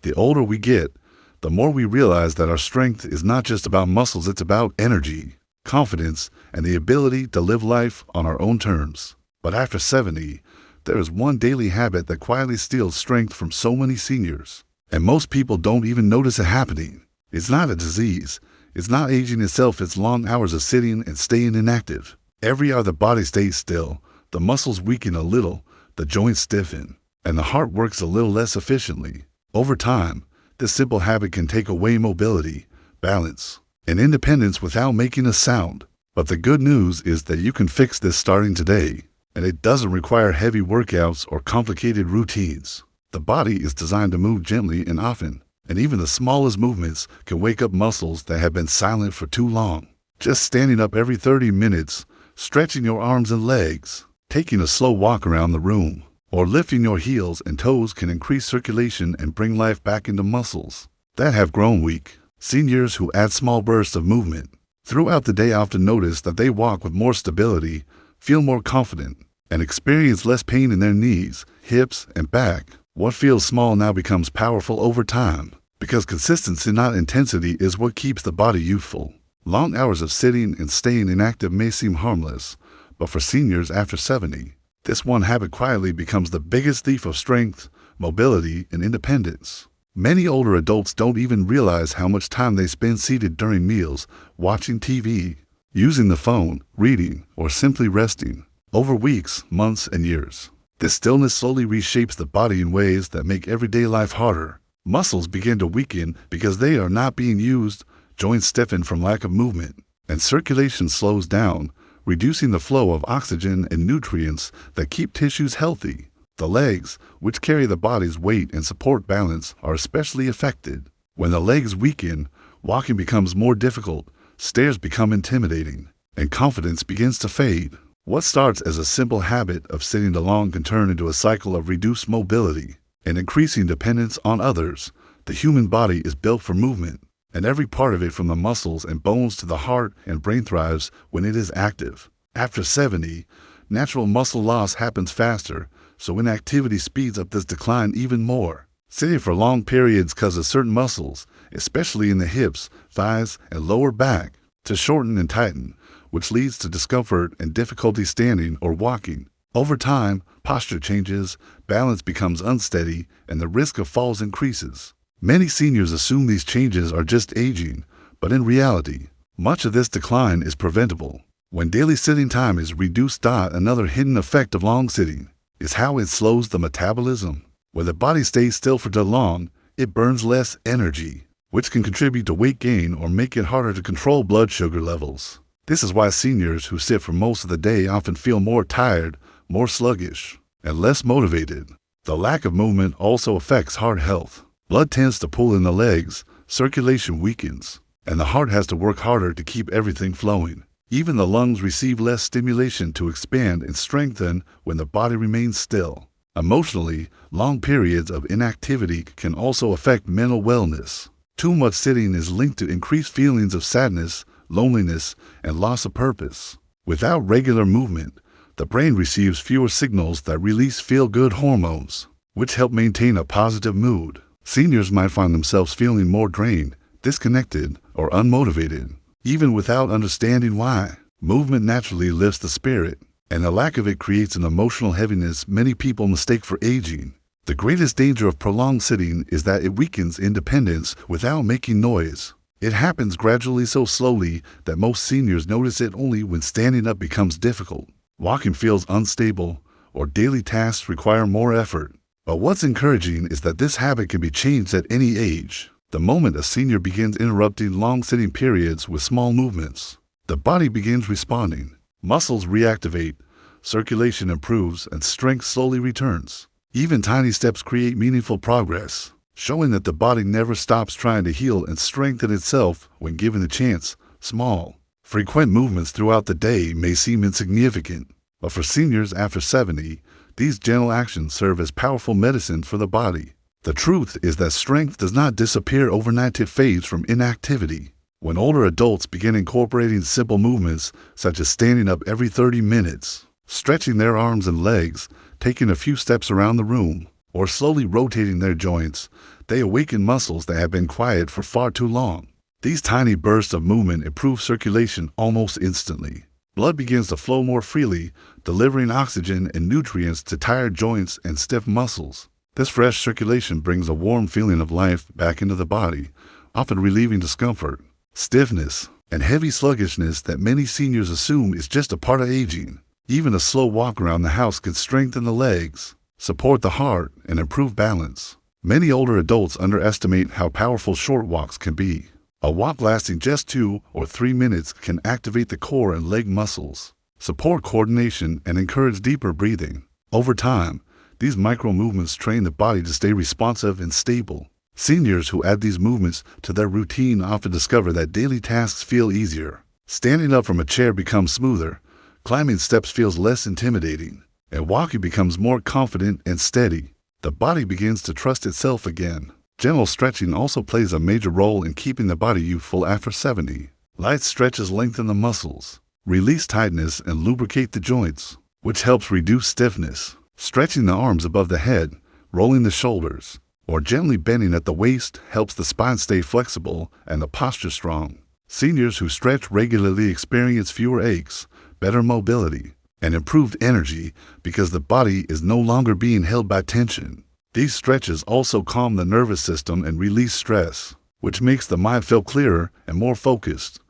The older we get, the more we realize that our strength is not just about muscles, it's about energy, confidence, and the ability to live life on our own terms. But after 70, there is one daily habit that quietly steals strength from so many seniors. And most people don't even notice it happening. It's not a disease. It's not aging itself. It's long hours of sitting and staying inactive. Every hour the body stays still, the muscles weaken a little, the joints stiffen, and the heart works a little less efficiently. Over time, this simple habit can take away mobility, balance, and independence without making a sound. But the good news is that you can fix this starting today, and it doesn't require heavy workouts or complicated routines. The body is designed to move gently and often, and even the smallest movements can wake up muscles that have been silent for too long. Just standing up every 30 minutes, stretching your arms and legs, taking a slow walk around the room, or lifting your heels and toes can increase circulation and bring life back into muscles that have grown weak. Seniors who add small bursts of movement throughout the day often notice that they walk with more stability, feel more confident, and experience less pain in their knees, hips, and back. What feels small now becomes powerful over time, because consistency, not intensity, is what keeps the body youthful. Long hours of sitting and staying inactive may seem harmless, but for seniors after 70, this one habit quietly becomes the biggest thief of strength, mobility, and independence. Many older adults don't even realize how much time they spend seated during meals, watching TV, using the phone, reading, or simply resting. Over weeks, months, and years, this stillness slowly reshapes the body in ways that make everyday life harder. Muscles begin to weaken because they are not being used, joints stiffen from lack of movement, and circulation slows down, reducing the flow of oxygen and nutrients that keep tissues healthy. The legs, which carry the body's weight and support balance, are especially affected. When the legs weaken, walking becomes more difficult, stairs become intimidating, and confidence begins to fade. What starts as a simple habit of sitting long can turn into a cycle of reduced mobility and increasing dependence on others. The human body is built for movement, and every part of it, from the muscles and bones to the heart and brain, thrives when it is active. After 70, natural muscle loss happens faster, so inactivity speeds up this decline even more. Sitting for long periods causes certain muscles, especially in the hips, thighs, and lower back, to shorten and tighten, which leads to discomfort and difficulty standing or walking. Over time, posture changes, balance becomes unsteady, and the risk of falls increases. Many seniors assume these changes are just aging, but in reality, much of this decline is preventable. When daily sitting time is reduced, another hidden effect of long sitting is how it slows the metabolism. When the body stays still for too long, it burns less energy, which can contribute to weight gain or make it harder to control blood sugar levels. This is why seniors who sit for most of the day often feel more tired, more sluggish, and less motivated. The lack of movement also affects heart health. Blood tends to pool in the legs, circulation weakens, and the heart has to work harder to keep everything flowing. Even the lungs receive less stimulation to expand and strengthen when the body remains still. Emotionally, long periods of inactivity can also affect mental wellness. Too much sitting is linked to increased feelings of sadness, loneliness, and loss of purpose. Without regular movement, the brain receives fewer signals that release feel-good hormones, which help maintain a positive mood. Seniors might find themselves feeling more drained, disconnected, or unmotivated, even without understanding why. Movement naturally lifts the spirit, and the lack of it creates an emotional heaviness many people mistake for aging. The greatest danger of prolonged sitting is that it weakens independence without making noise. It happens gradually, so slowly that most seniors notice it only when standing up becomes difficult, walking feels unstable, or daily tasks require more effort. But what's encouraging is that this habit can be changed at any age. The moment a senior begins interrupting long sitting periods with small movements, the body begins responding. Muscles reactivate, circulation improves, and strength slowly returns. Even tiny steps create meaningful progress, showing that the body never stops trying to heal and strengthen itself when given the chance. Small, frequent movements throughout the day may seem insignificant, but for seniors after 70, these gentle actions serve as powerful medicine for the body. The truth is that strength does not disappear overnight, it fades from inactivity. When older adults begin incorporating simple movements, such as standing up every 30 minutes, stretching their arms and legs, taking a few steps around the room, or slowly rotating their joints, They awaken muscles that have been quiet for far too long. These tiny bursts of movement improve circulation almost instantly. Blood begins to flow more freely, delivering oxygen and nutrients to tired joints and stiff muscles. This fresh circulation brings a warm feeling of life back into the body, often relieving discomfort, stiffness, and heavy sluggishness that many seniors assume is just a part of aging. Even a slow walk around the house can strengthen the legs, support the heart, and improve balance. Many older adults underestimate how powerful short walks can be. A walk lasting just 2 or 3 minutes can activate the core and leg muscles, support coordination, and encourage deeper breathing. Over time, these micro movements train the body to stay responsive and stable. Seniors who add these movements to their routine often discover that daily tasks feel easier. Standing up from a chair becomes smoother, climbing steps feels less intimidating, and walking becomes more confident and steady. The body begins to trust itself again. Gentle stretching also plays a major role in keeping the body youthful after 70. Light stretches lengthen the muscles, release tightness, and lubricate the joints, which helps reduce stiffness. Stretching the arms above the head, rolling the shoulders, or gently bending at the waist helps the spine stay flexible and the posture strong. Seniors who stretch regularly experience fewer aches, better mobility, and improved energy because the body is no longer being held by tension. These stretches also calm the nervous system and release stress, which makes the mind feel clearer and more focused.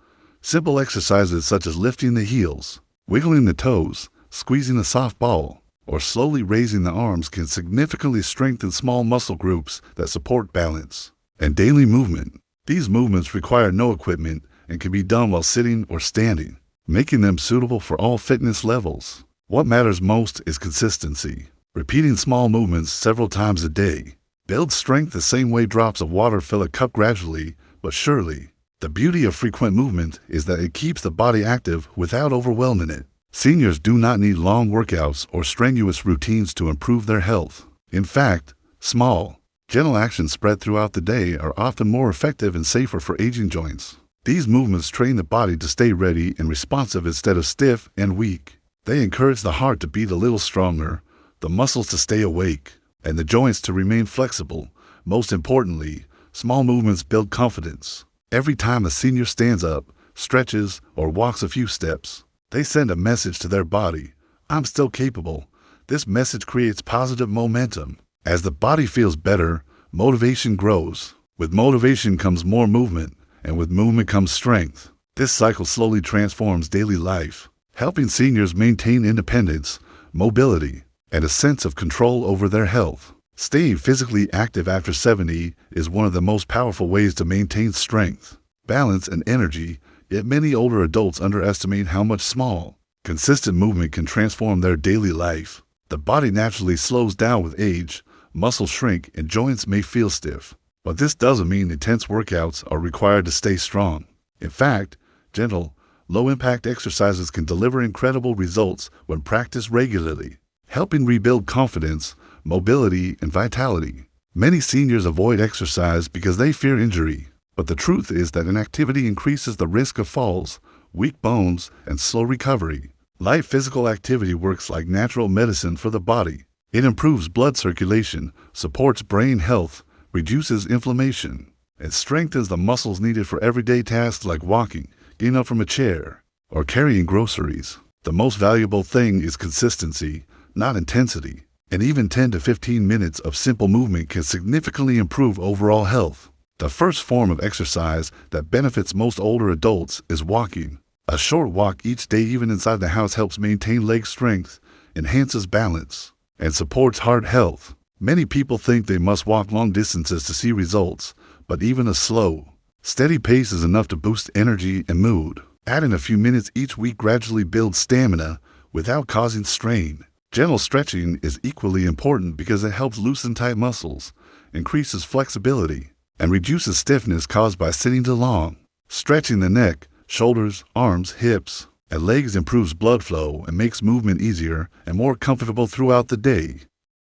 Simple exercises such as lifting the heels, wiggling the toes, squeezing a soft ball, or slowly raising the arms can significantly strengthen small muscle groups that support balance and daily movement. These movements require no equipment and can be done while sitting or standing, making them suitable for all fitness levels. What matters most is consistency. Repeating small movements several times a day builds strength the same way drops of water fill a cup gradually but surely. The beauty of frequent movement is that it keeps the body active without overwhelming it. Seniors do not need long workouts or strenuous routines to improve their health. In fact, small, gentle actions spread throughout the day are often more effective and safer for aging joints. These movements train the body to stay ready and responsive instead of stiff and weak. They encourage the heart to beat a little stronger, the muscles to stay awake, and the joints to remain flexible. Most importantly, small movements build confidence. Every time a senior stands up, stretches, or walks a few steps, they send a message to their body: I'm still capable. This message creates positive momentum. As the body feels better, motivation grows. With motivation comes more movement, and with movement comes strength. This cycle slowly transforms daily life, helping seniors maintain independence, mobility, and a sense of control over their health. Staying physically active after 70 is one of the most powerful ways to maintain strength, balance, and energy, yet many older adults underestimate how much small, consistent movement can transform their daily life. The body naturally slows down with age, muscles shrink, and joints may feel stiff. But this doesn't mean intense workouts are required to stay strong. In fact, gentle, low-impact exercises can deliver incredible results when practiced regularly, helping rebuild confidence, mobility, and vitality. Many seniors avoid exercise because they fear injury, but the truth is that inactivity increases the risk of falls, weak bones, and slow recovery. Light physical activity works like natural medicine for the body. It improves blood circulation, supports brain health, reduces inflammation, and strengthens the muscles needed for everyday tasks like walking, getting up from a chair, or carrying groceries. The most valuable thing is consistency, not intensity, and even 10 to 15 minutes of simple movement can significantly improve overall health. The first form of exercise that benefits most older adults is walking. A short walk each day, even inside the house, helps maintain leg strength, enhances balance, and supports heart health. Many people think they must walk long distances to see results, but even a slow, steady pace is enough to boost energy and mood. Adding a few minutes each week gradually builds stamina without causing strain. Gentle stretching is equally important because it helps loosen tight muscles, increases flexibility, and reduces stiffness caused by sitting too long. Stretching the neck, shoulders, arms, hips, and legs improves blood flow and makes movement easier and more comfortable throughout the day.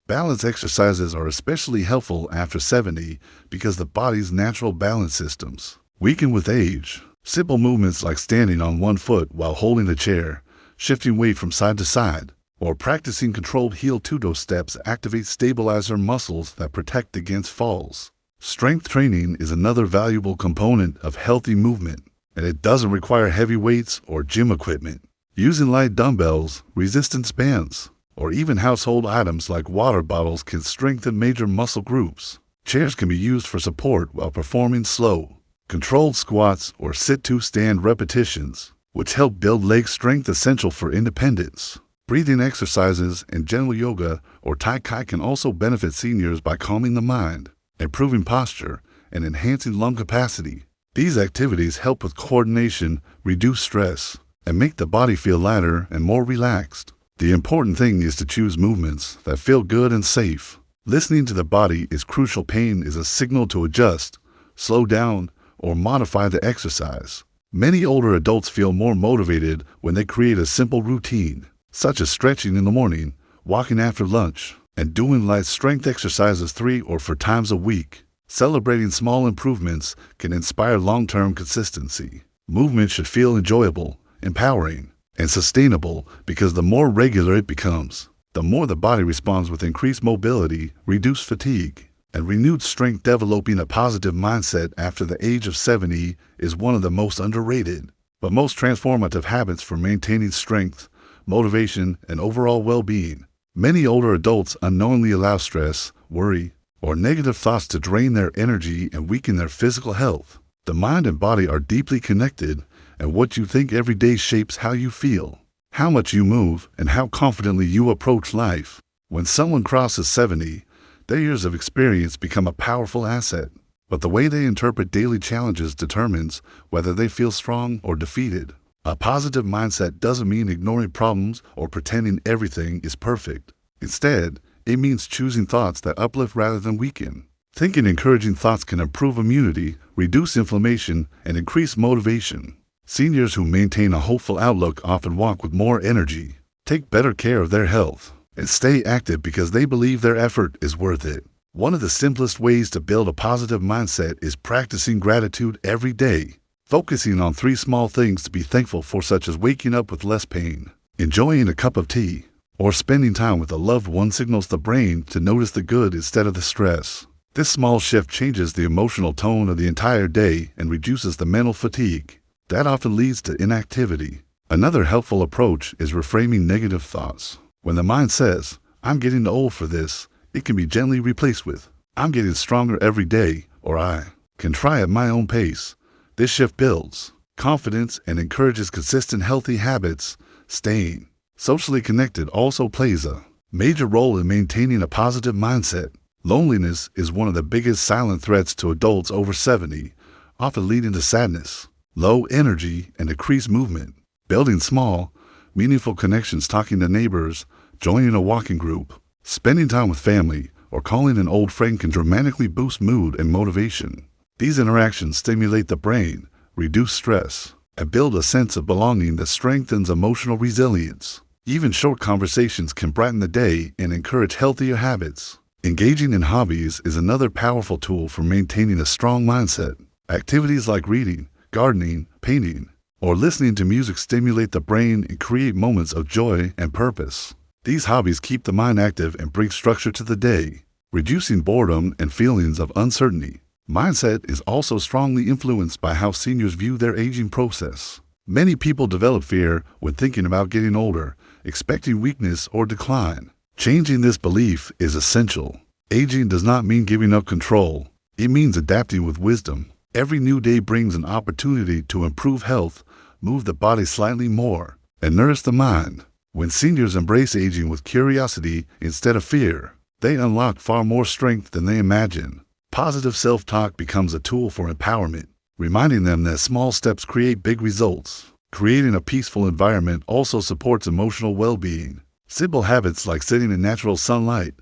Balance exercises are especially helpful after 70 because the body's natural balance systems weaken with age. Simple movements like standing on one foot while holding a chair, shifting weight from side to side, or practicing controlled heel-to-toe steps activate stabilizer muscles that protect against falls. Strength training is another valuable component of healthy movement, and it doesn't require heavy weights or gym equipment. Using light dumbbells, resistance bands, or even household items like water bottles can strengthen major muscle groups. Chairs can be used for support while performing slow, controlled squats or sit-to-stand repetitions, which help build leg strength essential for independence. Breathing exercises and gentle yoga or Tai Chi can also benefit seniors by calming the mind, improving posture, and enhancing lung capacity. These activities help with coordination, reduce stress, and make the body feel lighter and more relaxed. The important thing is to choose movements that feel good and safe. Listening to the body is crucial. Pain is a signal to adjust, slow down, or modify the exercise. Many older adults feel more motivated when they create a simple routine, such as stretching in the morning, walking after lunch, and doing light strength exercises 3 or 4 times a week. Celebrating small improvements can inspire long-term consistency. Movement should feel enjoyable, empowering, and sustainable because the more regular it becomes, the more the body responds with increased mobility, reduced fatigue, and renewed strength. Developing a positive mindset after the age of 70 is one of the most underrated, but most transformative habits for maintaining strength, motivation, and overall well-being. Many older adults unknowingly allow stress, worry, or negative thoughts to drain their energy and weaken their physical health. The mind and body are deeply connected, and what you think every day shapes how you feel, how much you move, and how confidently you approach life. When someone crosses 70, their years of experience become a powerful asset, but the way they interpret daily challenges determines whether they feel strong or defeated. A positive mindset doesn't mean ignoring problems or pretending everything is perfect. Instead, it means choosing thoughts that uplift rather than weaken. Thinking encouraging thoughts can improve immunity, reduce inflammation, and increase motivation. Seniors who maintain a hopeful outlook often walk with more energy, take better care of their health, and stay active because they believe their effort is worth it. One of the simplest ways to build a positive mindset is practicing gratitude every day. Focusing on 3 small things to be thankful for, such as waking up with less pain, enjoying a cup of tea, or spending time with a loved one, signals the brain to notice the good instead of the stress. This small shift changes the emotional tone of the entire day and reduces the mental fatigue that often leads to inactivity. Another helpful approach is reframing negative thoughts. When the mind says, "I'm getting old for this," it can be gently replaced with, "I'm getting stronger every day," or "I can try at my own pace." This shift builds confidence and encourages consistent healthy habits. Staying socially connected also plays a major role in maintaining a positive mindset. Loneliness is one of the biggest silent threats to adults over 70, often leading to sadness, low energy, and decreased movement. Building small, meaningful connections, talking to neighbors, joining a walking group, spending time with family, or calling an old friend can dramatically boost mood and motivation. These interactions stimulate the brain, reduce stress, and build a sense of belonging that strengthens emotional resilience. Even short conversations can brighten the day and encourage healthier habits. Engaging in hobbies is another powerful tool for maintaining a strong mindset. Activities like reading, gardening, painting, or listening to music stimulate the brain and create moments of joy and purpose. These hobbies keep the mind active and bring structure to the day, reducing boredom and feelings of uncertainty. Mindset is also strongly influenced by how seniors view their aging process. Many people develop fear when thinking about getting older, expecting weakness or decline. Changing this belief is essential. Aging does not mean giving up control. It means adapting with wisdom. Every new day brings an opportunity to improve health, move the body slightly more, and nourish the mind. When seniors embrace aging with curiosity instead of fear, they unlock far more strength than they imagine. Positive self-talk becomes a tool for empowerment, reminding them that small steps create big results. Creating a peaceful environment also supports emotional well-being. Simple habits like sitting in natural sunlight,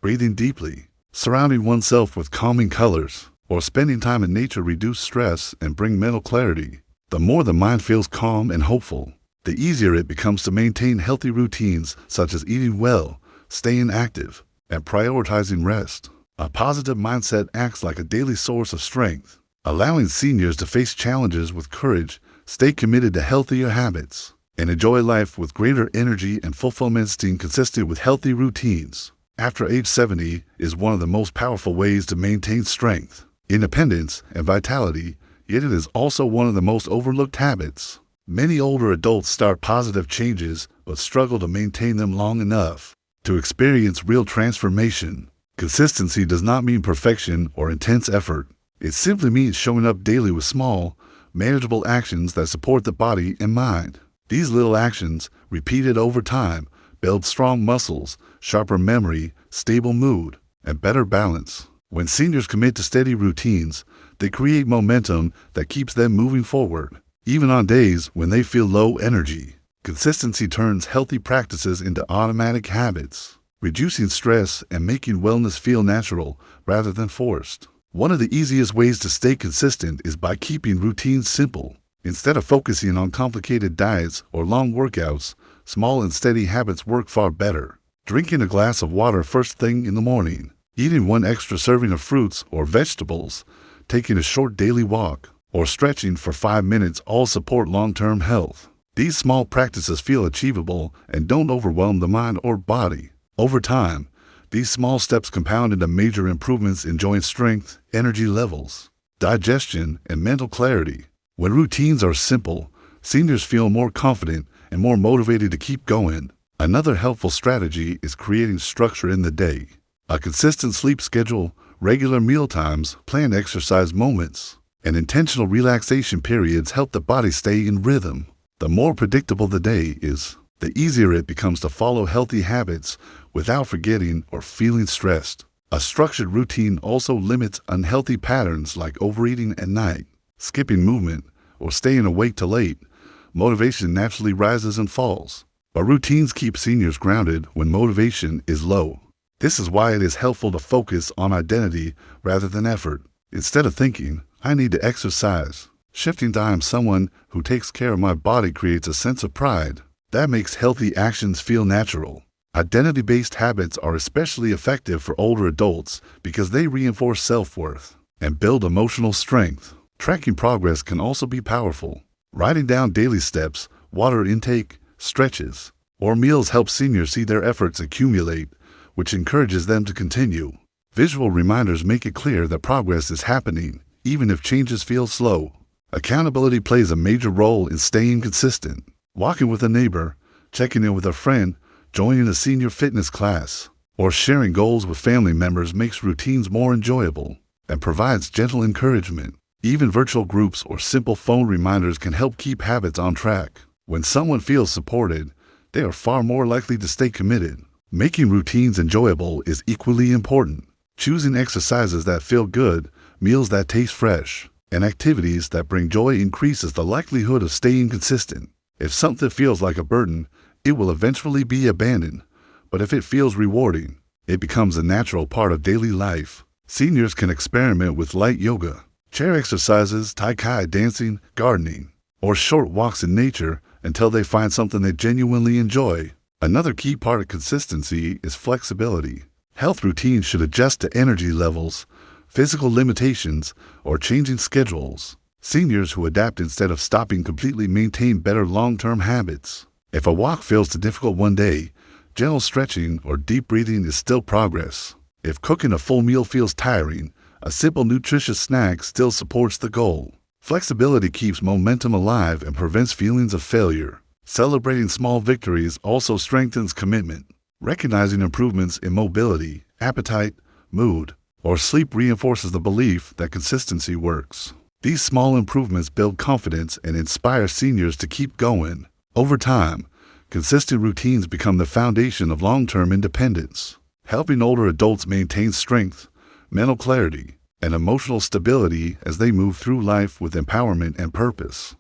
breathing deeply, surrounding oneself with calming colors, or spending time in nature reduce stress and bring mental clarity. The more the mind feels calm and hopeful, the easier it becomes to maintain healthy routines such as eating well, staying active, and prioritizing rest. A positive mindset acts like a daily source of strength, allowing seniors to face challenges with courage, stay committed to healthier habits, and enjoy life with greater energy and fulfillment. Staying consistent with healthy routines. after age 70 is one of the most powerful ways to maintain strength, independence, and vitality, yet it is also one of the most overlooked habits. Many older adults start positive changes but struggle to maintain them long enough to experience real transformation. Consistency does not mean perfection or intense effort. It simply means showing up daily with small, manageable actions that support the body and mind. These little actions, repeated over time, build strong muscles, sharper memory, stable mood, and better balance. When seniors commit to steady routines, they create momentum that keeps them moving forward, even on days when they feel low energy. Consistency turns healthy practices into automatic habits, reducing stress and making wellness feel natural rather than forced. One of the easiest ways to stay consistent is by keeping routines simple. Instead of focusing on complicated diets or long workouts, small and steady habits work far better. Drinking a glass of water first thing in the morning, eating one extra serving of fruits or vegetables, taking a short daily walk, or stretching for 5 minutes all support long-term health. These small practices feel achievable and don't overwhelm the mind or body. Over time, these small steps compound into major improvements in joint strength, energy levels, digestion, and mental clarity. When routines are simple, seniors feel more confident and more motivated to keep going. Another helpful strategy is creating structure in the day. A consistent sleep schedule, regular meal times, planned exercise moments, and intentional relaxation periods help the body stay in rhythm. The more predictable the day is, the easier it becomes to follow healthy habits without forgetting or feeling stressed. A structured routine also limits unhealthy patterns like overeating at night, skipping movement, or staying awake till late. Motivation naturally rises and falls, but routines keep seniors grounded when motivation is low. This is why it is helpful to focus on identity rather than effort. Instead of thinking, I need to exercise, shifting to I am someone who takes care of my body creates a sense of pride. That makes healthy actions feel natural. Identity-based habits are especially effective for older adults because they reinforce self-worth and build emotional strength. Tracking progress can also be powerful. Writing down daily steps, water intake, stretches, or meals help seniors see their efforts accumulate, which encourages them to continue. Visual reminders make it clear that progress is happening, even if changes feel slow. Accountability plays a major role in staying consistent. Walking with a neighbor, checking in with a friend, joining a senior fitness class, or sharing goals with family members makes routines more enjoyable and provides gentle encouragement. Even virtual groups or simple phone reminders can help keep habits on track. When someone feels supported, they are far more likely to stay committed. Making routines enjoyable is equally important. Choosing exercises that feel good, meals that taste fresh, and activities that bring joy increases the likelihood of staying consistent. If something feels like a burden, it will eventually be abandoned. But if it feels rewarding, it becomes a natural part of daily life. Seniors can experiment with light yoga, chair exercises, tai chi dancing, gardening, or short walks in nature until they find something they genuinely enjoy. Another key part of consistency is flexibility. Health routines should adjust to energy levels, physical limitations, or changing schedules. Seniors who adapt instead of stopping completely maintain better long-term habits. If a walk feels too difficult one day, gentle stretching or deep breathing is still progress. If cooking a full meal feels tiring, a simple nutritious snack still supports the goal. Flexibility keeps momentum alive and prevents feelings of failure. Celebrating small victories also strengthens commitment. Recognizing improvements in mobility, appetite, mood, or sleep reinforces the belief that consistency works. These small improvements build confidence and inspire seniors to keep going. Over time, consistent routines become the foundation of long-term independence, helping older adults maintain strength, mental clarity, and emotional stability as they move through life with empowerment and purpose.